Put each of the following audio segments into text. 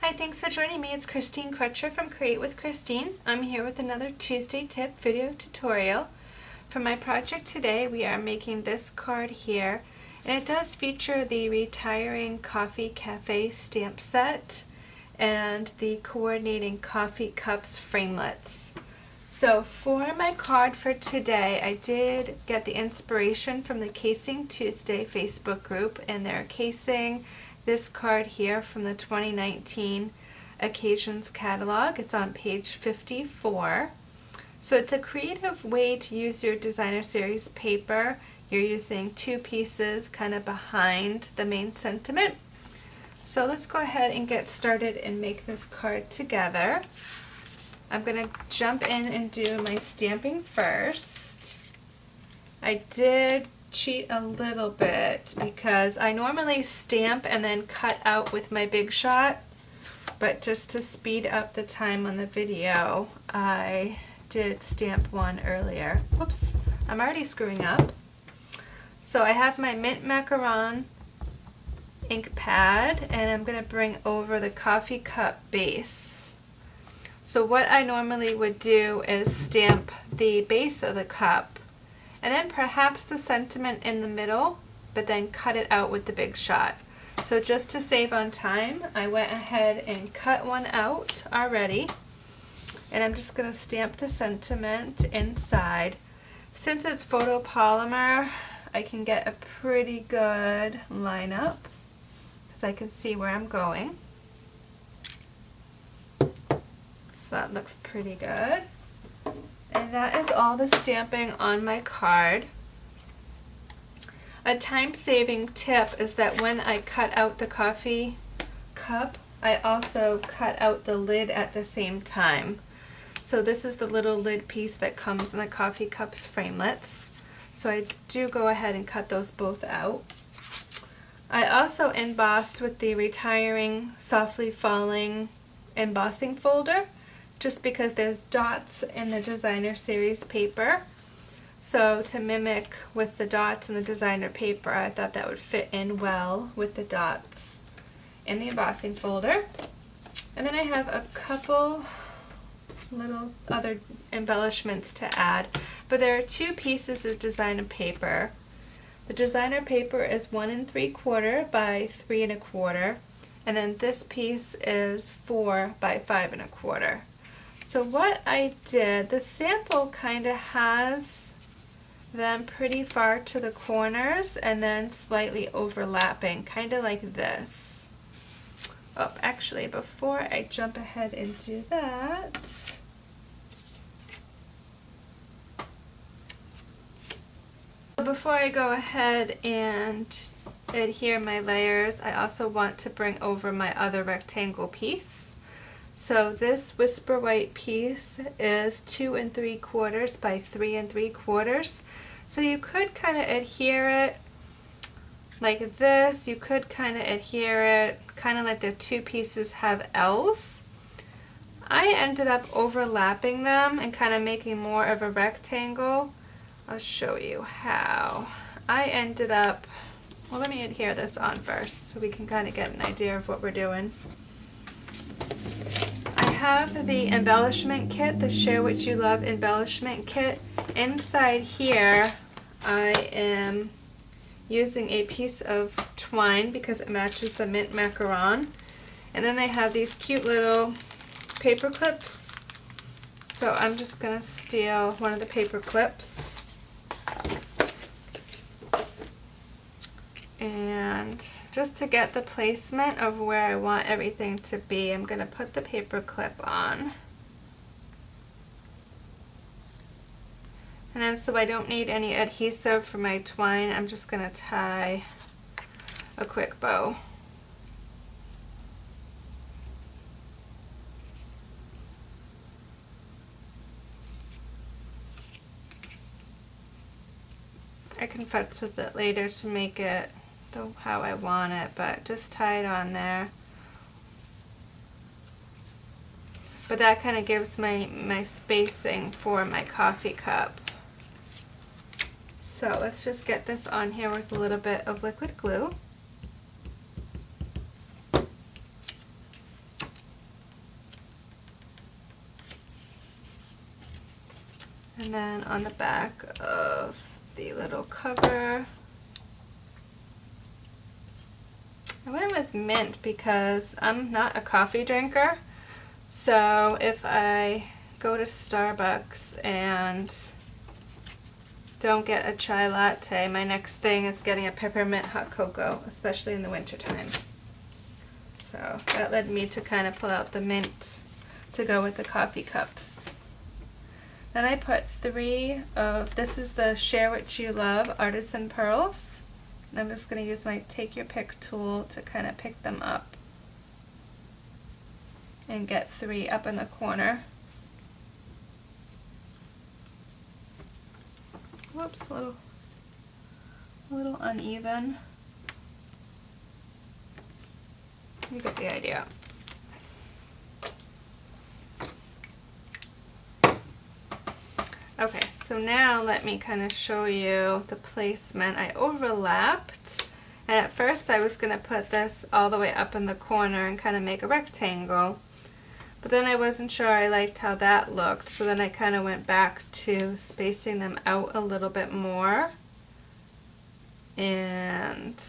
Hi, thanks for joining me. It's Christine Crutcher from Create with Christine. I'm here with another Tuesday tip video tutorial. For my project today, we are making this card here, and it does feature the Retiring Coffee Cafe stamp set and the coordinating Coffee Cups Framelits. So for my card for today, I did get the inspiration from the Casing Tuesday Facebook group, and they're casing this card here from the 2019 Occasions catalog. It's on page 54. So it's a creative way to use your designer series paper. You're using two pieces kind of behind the main sentiment. So let's go ahead and get started and make this card together. I'm going to jump in and do my stamping first. I did cheat a little bit because I normally stamp and then cut out with my Big Shot, but just to speed up the time on the video, I did stamp one earlier. Whoops, I'm already screwing up. So I have my mint macaron ink pad, and I'm going to bring over the coffee cup base. So what I normally would do is stamp the base of the cup and then perhaps the sentiment in the middle, but then cut it out with the Big Shot. So just to save on time, I went ahead and cut one out already, and I'm just going to stamp the sentiment inside. Since it's photopolymer, I can get a pretty good lineup because I can see where I'm going. So that looks pretty good. And that is all the stamping on my card. A time-saving tip is that when I cut out the coffee cup, I also cut out the lid at the same time. So this is the little lid piece that comes in the Coffee Cups Framelits. So I do go ahead and cut those both out. I also embossed with the Retiring Softly Falling embossing folder, just because there's dots in the designer series paper. So to mimic with the dots in the designer paper, I thought that would fit in well with the dots in the embossing folder. And then I have a couple little other embellishments to add, but there are two pieces of designer paper. The designer paper is 1 3/4 by 3 1/4, and then this piece is 4 by 5 1/4. So what I did, the sample kind of has them pretty far to the corners and then slightly overlapping, kind of like this. Oh, actually, before I jump ahead and do that, before I go ahead and adhere my layers, I also want to bring over my other rectangle piece. So this Whisper White piece is 2 3/4 by 3 3/4. So you could kind of adhere it like this. You could kind of adhere it kind of like the two pieces have L's. I ended up overlapping them and kind of making more of a rectangle. I'll show you how. I ended up, well, let me adhere this on first so we can kind of get an idea of what we're doing. I have the embellishment kit, the Share What You Love embellishment kit. Inside here, I am using a piece of twine because it matches the mint macaron. And then they have these cute little paper clips. So I'm just going to steal one of the paper clips. And just to get the placement of where I want everything to be, I'm going to put the paper clip on. And then so I don't need any adhesive for my twine, I'm just going to tie a quick bow. I can futz with it later to make it how I want it, but just tie it on there. But that kind of gives my spacing for my coffee cup. So let's just get this on here with a little bit of liquid glue. then on the back of the little cover, I went with mint because I'm not a coffee drinker. So if I go to Starbucks and don't get a chai latte, my next thing is getting a peppermint hot cocoa, especially in the wintertime. So that led me to kind of pull out the mint to go with the coffee cups. Then I put 3 of, this is the Share What You Love Artisan Pearls. And I'm just going to use my Take Your Pick tool to kind of pick them up and get 3 up in the corner. Whoops, a little uneven. You get the idea. Okay, so now let me kind of show you the placement. I overlapped, and at first I was going to put this all the way up in the corner and kind of make a rectangle, but then I wasn't sure I liked how that looked, so then I kind of went back to spacing them out a little bit more and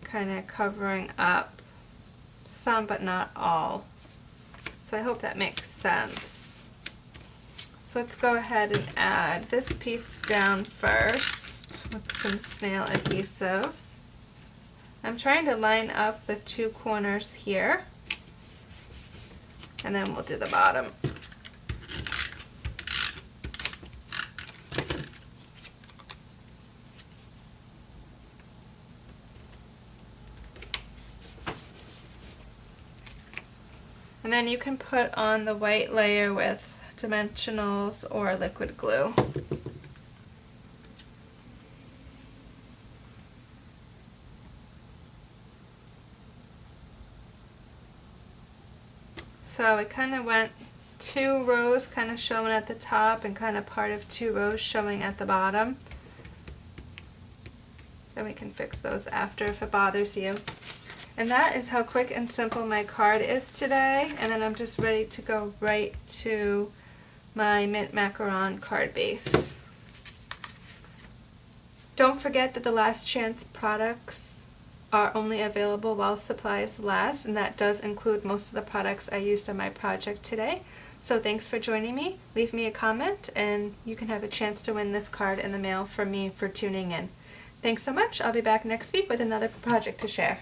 kind of covering up some but not all. So I hope that makes sense. So let's go ahead and add this piece down first with some snail adhesive. I'm trying to line up the 2 corners here, and then we'll do the bottom. And then you can put on the white layer with dimensionals or liquid glue. So I kind of went 2 rows kind of showing at the top and kind of part of 2 rows showing at the bottom. Then we can fix those after if it bothers you. And that is how quick and simple my card is today. And then I'm just ready to go right to my mint macaron card base. Don't forget that the last chance products are only available while supplies last, and that does include most of the products I used on my project today. So thanks for joining me. Leave me a comment and you can have a chance to win this card in the mail from me for tuning in. Thanks so much. I'll be back next week with another project to share.